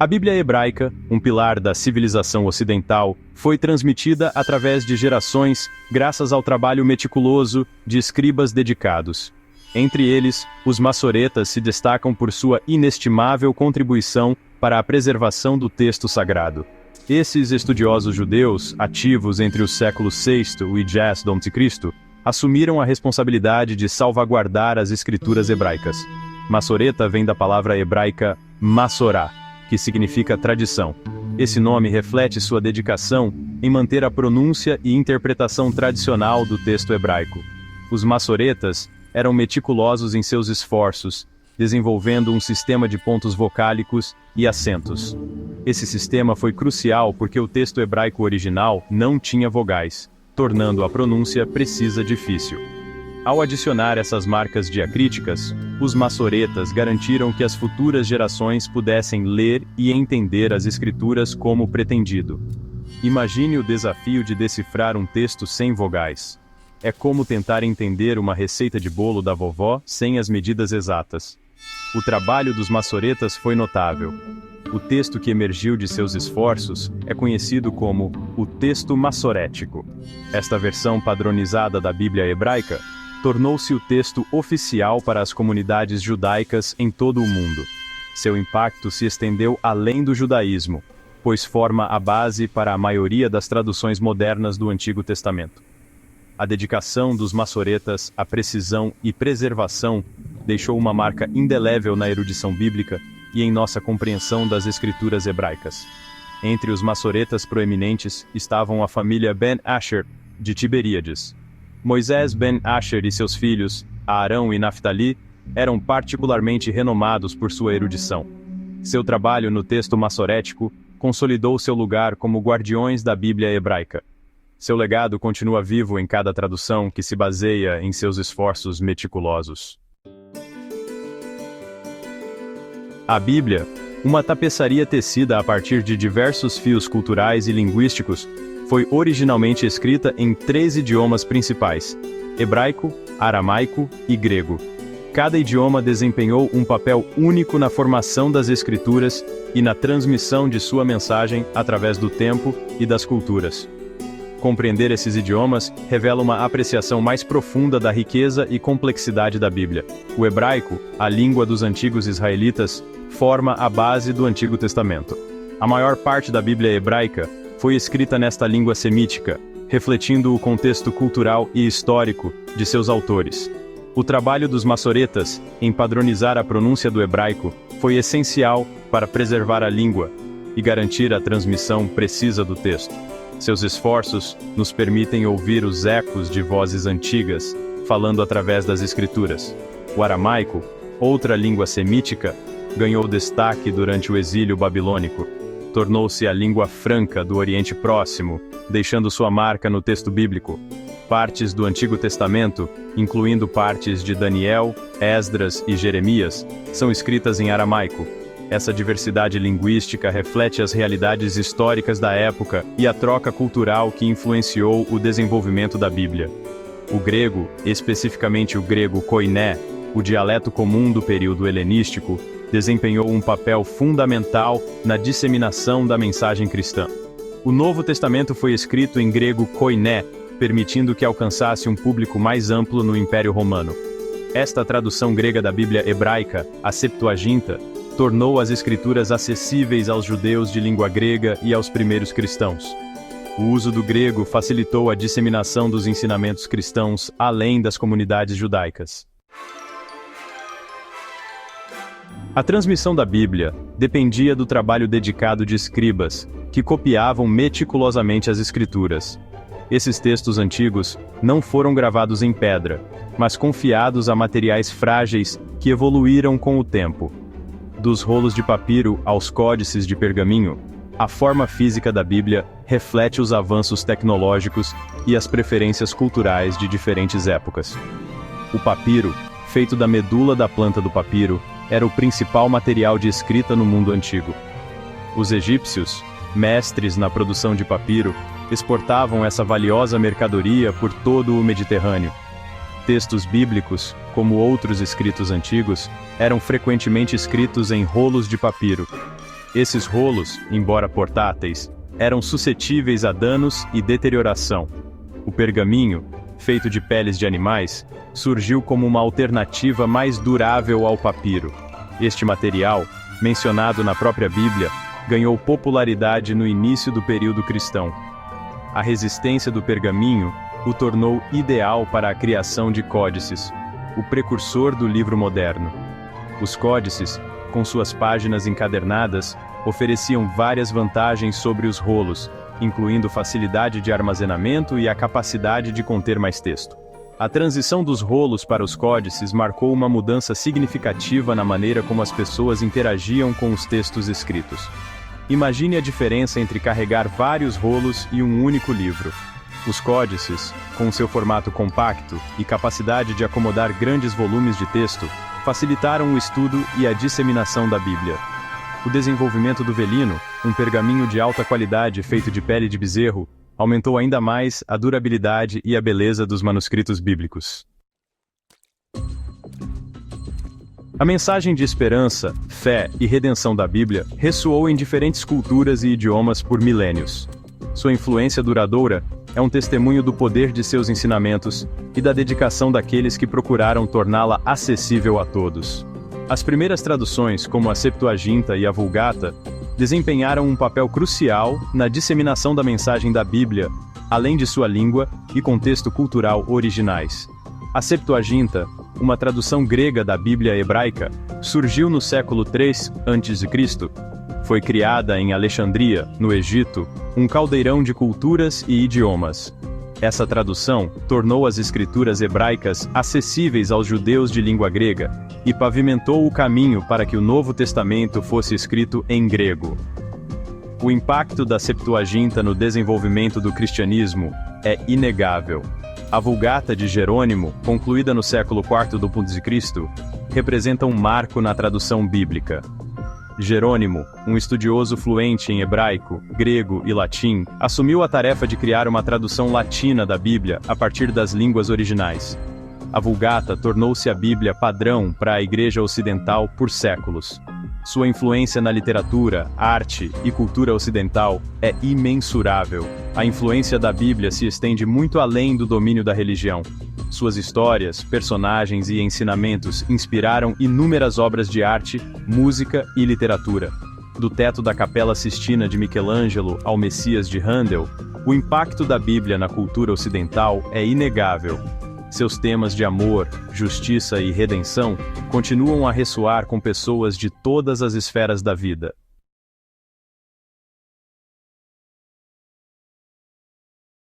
A Bíblia hebraica, um pilar da civilização ocidental, foi transmitida através de gerações graças ao trabalho meticuloso de escribas dedicados. Entre eles, os maçoretas se destacam por sua inestimável contribuição para a preservação do texto sagrado. Esses estudiosos judeus, ativos entre os séculos VI e X d.C., assumiram a responsabilidade de salvaguardar as escrituras hebraicas. Maçoreta vem da palavra hebraica masorá, que significa tradição. Esse nome reflete sua dedicação em manter a pronúncia e interpretação tradicional do texto hebraico. Os maçoretas eram meticulosos em seus esforços, desenvolvendo um sistema de pontos vocálicos e acentos. Esse sistema foi crucial porque o texto hebraico original não tinha vogais, tornando a pronúncia precisa difícil. Ao adicionar essas marcas diacríticas, os maçoretas garantiram que as futuras gerações pudessem ler e entender as escrituras como pretendido. Imagine o desafio de decifrar um texto sem vogais. É como tentar entender uma receita de bolo da vovó sem as medidas exatas. O trabalho dos maçoretas foi notável. O texto que emergiu de seus esforços é conhecido como o texto maçorético. Esta versão padronizada da Bíblia hebraica tornou-se o texto oficial para as comunidades judaicas em todo o mundo. Seu impacto se estendeu além do judaísmo, pois forma a base para a maioria das traduções modernas do Antigo Testamento. A dedicação dos maçoretas à precisão e preservação deixou uma marca indelével na erudição bíblica e em nossa compreensão das escrituras hebraicas. Entre os maçoretas proeminentes estavam a família Ben Asher, de Tiberíades. Moisés Ben Asher e seus filhos, Arão e Naftali, eram particularmente renomados por sua erudição. Seu trabalho no texto maçorético consolidou seu lugar como guardiões da Bíblia hebraica. Seu legado continua vivo em cada tradução que se baseia em seus esforços meticulosos. A Bíblia, uma tapeçaria tecida a partir de diversos fios culturais e linguísticos, foi originalmente escrita em 3 idiomas principais: hebraico, aramaico e grego. Cada idioma desempenhou um papel único na formação das escrituras e na transmissão de sua mensagem através do tempo e das culturas. Compreender esses idiomas revela uma apreciação mais profunda da riqueza e complexidade da Bíblia. O hebraico, a língua dos antigos israelitas, forma a base do Antigo Testamento. A maior parte da Bíblia hebraica foi escrita nesta língua semítica, refletindo o contexto cultural e histórico de seus autores. O trabalho dos maçoretas em padronizar a pronúncia do hebraico foi essencial para preservar a língua e garantir a transmissão precisa do texto. Seus esforços nos permitem ouvir os ecos de vozes antigas, falando através das escrituras. O aramaico, outra língua semítica, ganhou destaque durante o exílio babilônico. Tornou-se a língua franca do Oriente Próximo, deixando sua marca no texto bíblico. Partes do Antigo Testamento, incluindo partes de Daniel, Esdras e Jeremias, são escritas em aramaico. Essa diversidade linguística reflete as realidades históricas da época e a troca cultural que influenciou o desenvolvimento da Bíblia. O grego, especificamente o grego koiné, o dialeto comum do período helenístico, desempenhou um papel fundamental na disseminação da mensagem cristã. O Novo Testamento foi escrito em grego koiné, permitindo que alcançasse um público mais amplo no Império Romano. Esta tradução grega da Bíblia hebraica, a Septuaginta, tornou as escrituras acessíveis aos judeus de língua grega e aos primeiros cristãos. O uso do grego facilitou a disseminação dos ensinamentos cristãos além das comunidades judaicas. A transmissão da Bíblia dependia do trabalho dedicado de escribas, que copiavam meticulosamente as escrituras. Esses textos antigos não foram gravados em pedra, mas confiados a materiais frágeis que evoluíram com o tempo. Dos rolos de papiro aos códices de pergaminho, a forma física da Bíblia reflete os avanços tecnológicos e as preferências culturais de diferentes épocas. O papiro, feito da medula da planta do papiro, era o principal material de escrita no mundo antigo. Os egípcios, mestres na produção de papiro, exportavam essa valiosa mercadoria por todo o Mediterrâneo. Textos bíblicos, como outros escritos antigos, eram frequentemente escritos em rolos de papiro. Esses rolos, embora portáteis, eram suscetíveis a danos e deterioração. O pergaminho, feito de peles de animais, surgiu como uma alternativa mais durável ao papiro. Este material, mencionado na própria Bíblia, ganhou popularidade no início do período cristão. A resistência do pergaminho o tornou ideal para a criação de códices, o precursor do livro moderno. Os códices, com suas páginas encadernadas, ofereciam várias vantagens sobre os rolos, incluindo facilidade de armazenamento e a capacidade de conter mais texto. A transição dos rolos para os códices marcou uma mudança significativa na maneira como as pessoas interagiam com os textos escritos. Imagine a diferença entre carregar vários rolos e um único livro. Os códices, com seu formato compacto e capacidade de acomodar grandes volumes de texto, facilitaram o estudo e a disseminação da Bíblia. O desenvolvimento do velino, um pergaminho de alta qualidade feito de pele de bezerro, aumentou ainda mais a durabilidade e a beleza dos manuscritos bíblicos. A mensagem de esperança, fé e redenção da Bíblia ressoou em diferentes culturas e idiomas por milênios. Sua influência duradoura é um testemunho do poder de seus ensinamentos e da dedicação daqueles que procuraram torná-la acessível a todos. As primeiras traduções, como a Septuaginta e a Vulgata, desempenharam um papel crucial na disseminação da mensagem da Bíblia, além de sua língua e contexto cultural originais. A Septuaginta, uma tradução grega da Bíblia hebraica, surgiu no século III a.C. Foi criada em Alexandria, no Egito, um caldeirão de culturas e idiomas. Essa tradução tornou as escrituras hebraicas acessíveis aos judeus de língua grega e pavimentou o caminho para que o Novo Testamento fosse escrito em grego. O impacto da Septuaginta no desenvolvimento do cristianismo é inegável. A Vulgata de Jerônimo, concluída no século IV d.C., representa um marco na tradução bíblica. Jerônimo, um estudioso fluente em hebraico, grego e latim, assumiu a tarefa de criar uma tradução latina da Bíblia a partir das línguas originais. A Vulgata tornou-se a Bíblia padrão para a Igreja Ocidental por séculos. Sua influência na literatura, arte e cultura ocidental é imensurável. A influência da Bíblia se estende muito além do domínio da religião. Suas histórias, personagens e ensinamentos inspiraram inúmeras obras de arte, música e literatura. Do teto da Capela Sistina de Michelangelo ao Messias de Handel, o impacto da Bíblia na cultura ocidental é inegável. Seus temas de amor, justiça e redenção continuam a ressoar com pessoas de todas as esferas da vida.